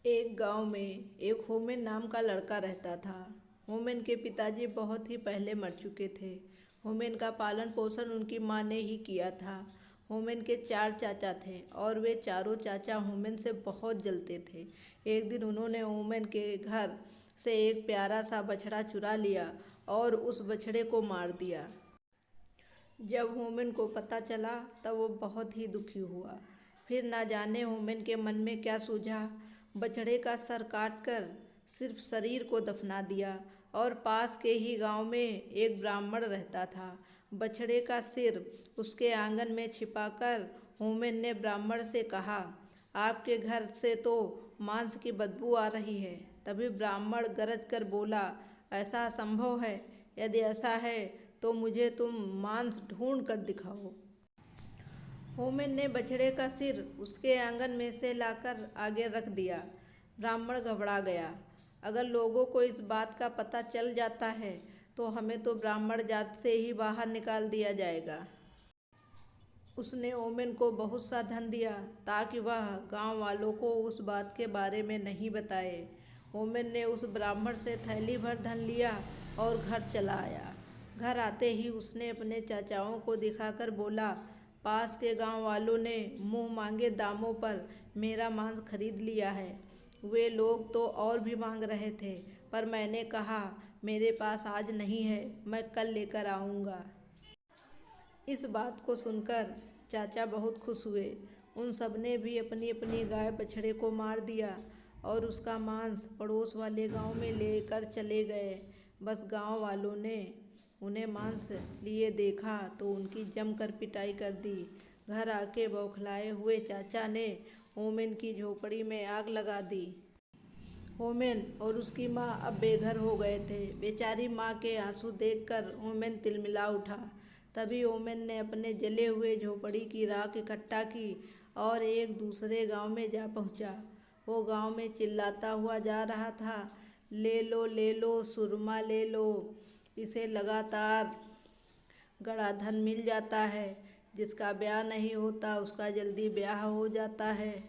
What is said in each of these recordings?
एक गांव में एक होमेन नाम का लड़का रहता था। होमेन के पिताजी बहुत ही पहले मर चुके थे। होमेन का पालन पोषण उनकी माँ ने ही किया था। होमेन के 4 चाचा थे और वे चारों चाचा होमेन से बहुत जलते थे। एक दिन उन्होंने होमेन के घर से एक प्यारा सा बछड़ा चुरा लिया और उस बछड़े को मार दिया। जब होमेन को पता चला तब वो बहुत ही दुखी हुआ। फिर ना जाने होमेन के मन में क्या सूझा, बछड़े का सर काटकर सिर्फ शरीर को दफना दिया। और पास के ही गांव में एक ब्राह्मण रहता था। बछड़े का सिर उसके आंगन में छिपाकर होमेन ने ब्राह्मण से कहा, आपके घर से तो मांस की बदबू आ रही है। तभी ब्राह्मण गरज कर बोला, ऐसा असंभव है। यदि ऐसा है तो मुझे तुम मांस ढूंढ कर दिखाओ। होमेन ने बछड़े का सिर उसके आंगन में से लाकर आगे रख दिया। ब्राह्मण घबरा गया। अगर लोगों को इस बात का पता चल जाता है तो हमें तो ब्राह्मण जात से ही बाहर निकाल दिया जाएगा। उसने होमेन को बहुत सा धन दिया ताकि वह गांव वालों को उस बात के बारे में नहीं बताए। होमेन ने उस ब्राह्मण से थैली भर धन लिया और घर चला आया। घर आते ही उसने अपने चाचाओं को दिखाकर बोला, पास के गांव वालों ने मुंह मांगे दामों पर मेरा मांस खरीद लिया है। वे लोग तो और भी मांग रहे थे, पर मैंने कहा मेरे पास आज नहीं है, मैं कल लेकर आऊँगा। इस बात को सुनकर चाचा बहुत खुश हुए। उन सब ने भी अपनी अपनी गाय बछड़े को मार दिया और उसका मांस पड़ोस वाले गांव में लेकर चले गए। बस गांव वालों ने उन्हें मांस लिए देखा तो उनकी जमकर पिटाई कर दी। घर आके बौखलाए हुए चाचा ने होमेन की झोपड़ी में आग लगा दी। होमेन और उसकी माँ अब बेघर हो गए थे। बेचारी माँ के आंसू देखकर होमेन तिलमिला उठा। तभी होमेन ने अपने जले हुए झोपड़ी की राख इकट्ठा की और एक दूसरे गांव में जा पहुंचा। वो गांव में चिल्लाता हुआ जा रहा था, ले लो सुरमा ले लो, इसे लगातार गड़ा धन मिल जाता है। जिसका ब्याह नहीं होता उसका जल्दी ब्याह हो जाता है।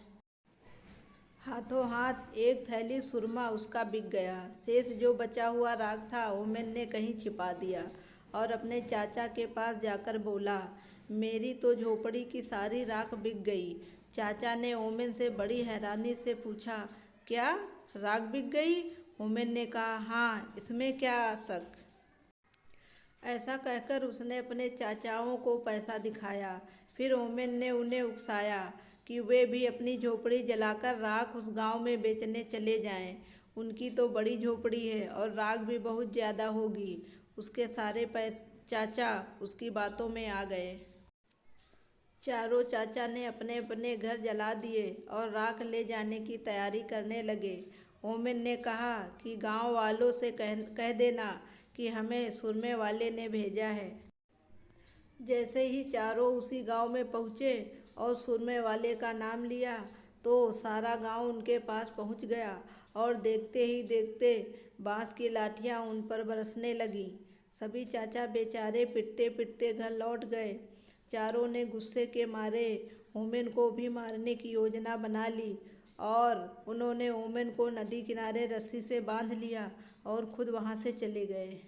हाथों हाथ एक थैली सुरमा उसका बिक गया। शेष जो बचा हुआ राग था होमेन ने कहीं छिपा दिया और अपने चाचा के पास जाकर बोला, मेरी तो झोपड़ी की सारी राख बिक गई। चाचा ने होमेन से बड़ी हैरानी से पूछा, क्या राख बिक गई? होमेन ने कहा, हाँ, इसमें क्या शक। ऐसा कहकर उसने अपने चाचाओं को पैसा दिखाया। फिर होमेन ने उन्हें उकसाया कि वे भी अपनी झोपड़ी जलाकर राख उस गांव में बेचने चले जाएं। उनकी तो बड़ी झोपड़ी है और राख भी बहुत ज़्यादा होगी। उसके सारे चाचा उसकी बातों में आ गए। चारों चाचा ने अपने अपने घर जला दिए और राख ले जाने की तैयारी करने लगे। होमेन ने कहा कि गांव वालों से कह देना कि हमें सुरमे वाले ने भेजा है। जैसे ही चारों उसी गांव में पहुँचे और सुरमे वाले का नाम लिया तो सारा गांव उनके पास पहुँच गया और देखते ही देखते बांस की लाठियाँ उन पर बरसने लगीं। सभी चाचा बेचारे पिटते पिटते घर लौट गए। चारों ने गुस्से के मारे होमेन को भी मारने की योजना बना ली और उन्होंने होमेन को नदी किनारे रस्सी से बांध लिया और खुद वहाँ से चले गए।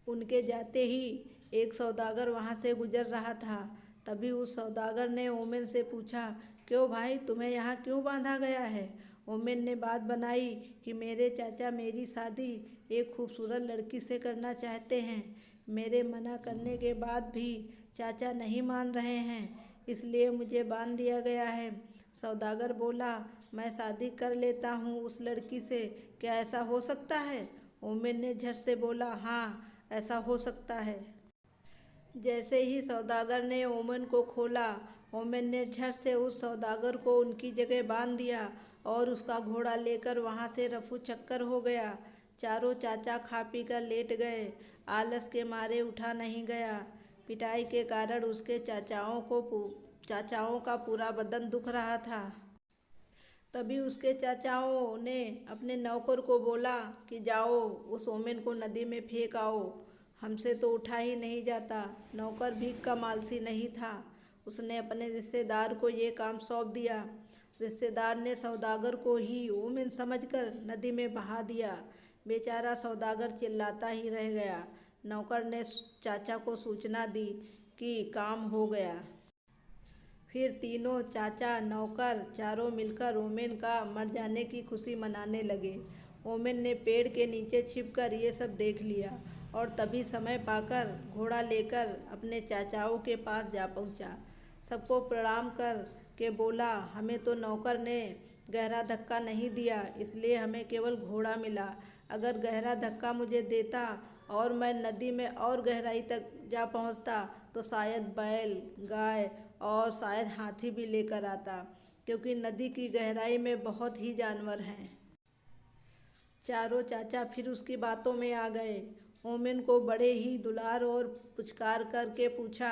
उनके जाते ही एक सौदागर वहाँ से गुजर रहा था। तभी उस सौदागर ने होमेन से पूछा, क्यों भाई, तुम्हें यहाँ क्यों बांधा गया है? होमेन ने बात बनाई कि मेरे चाचा मेरी शादी एक खूबसूरत लड़की से करना चाहते हैं। मेरे मना करने के बाद भी चाचा नहीं मान रहे हैं, इसलिए मुझे बांध दिया गया है। सौदागर बोला, मैं शादी कर लेता हूँ उस लड़की से, क्या ऐसा हो सकता है? होमेन ने झट से बोला, हाँ, ऐसा हो सकता है। जैसे ही सौदागर ने होमेन को खोला, होमेन ने झट से उस सौदागर को उनकी जगह बांध दिया और उसका घोड़ा लेकर वहाँ से रफू चक्कर हो गया। चारों चाचा खा पी कर लेट गए। आलस के मारे उठा नहीं गया। पिटाई के कारण उसके चाचाओं का पूरा बदन दुख रहा था। तभी उसके चाचाओं ने अपने नौकर को बोला कि जाओ उस होमेन को नदी में फेंक आओ, हमसे तो उठा ही नहीं जाता। नौकर भीख का मालसी नहीं था। उसने अपने रिश्तेदार को ये काम सौंप दिया। रिश्तेदार ने सौदागर को ही ओमेन समझकर नदी में बहा दिया। बेचारा सौदागर चिल्लाता ही रह गया। नौकर ने चाचा को सूचना दी कि काम हो गया। फिर तीनों, चाचा, नौकर, चारों मिलकर ओमेन का मर जाने की खुशी मनाने लगे। ओमेन ने पेड़ के नीचे छिपकर ये सब देख लिया और तभी समय पाकर घोड़ा लेकर अपने चाचाओं के पास जा पहुंचा। सबको प्रणाम कर के बोला, हमें तो नौकर ने गहरा धक्का नहीं दिया, इसलिए हमें केवल घोड़ा मिला। अगर गहरा धक्का मुझे देता और मैं नदी में और गहराई तक जा पहुंचता तो शायद बैल, गाय और शायद हाथी भी लेकर आता, क्योंकि नदी की गहराई में बहुत ही जानवर हैं। चारों चाचा फिर उसकी बातों में आ गए। ओमेन को बड़े ही दुलार और पुचकार करके पूछा,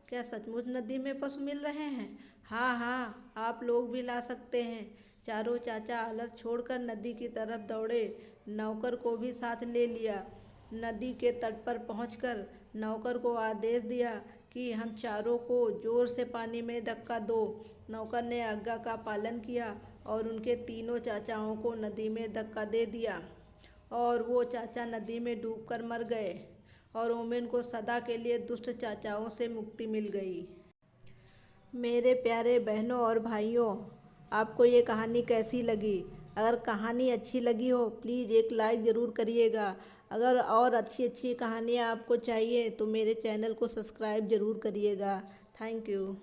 क्या सचमुच नदी में पशु मिल रहे हैं? हाँ हाँ, आप लोग भी ला सकते हैं। चारों चाचा आलस छोड़कर नदी की तरफ दौड़े। नौकर को भी साथ ले लिया। नदी के तट पर पहुंचकर नौकर को आदेश दिया कि हम चारों को जोर से पानी में धक्का दो। नौकर ने आज्ञा का पालन किया और उनके तीनों चाचाओं को नदी में धक्का दे दिया और वो चाचा नदी में डूबकर मर गए और ओमेन को सदा के लिए दुष्ट चाचाओं से मुक्ति मिल गई। मेरे प्यारे बहनों और भाइयों, आपको ये कहानी कैसी लगी? अगर कहानी अच्छी लगी हो प्लीज़ एक लाइक ज़रूर करिएगा। अगर और अच्छी अच्छी कहानियाँ आपको चाहिए तो मेरे चैनल को सब्सक्राइब ज़रूर करिएगा। Thank you.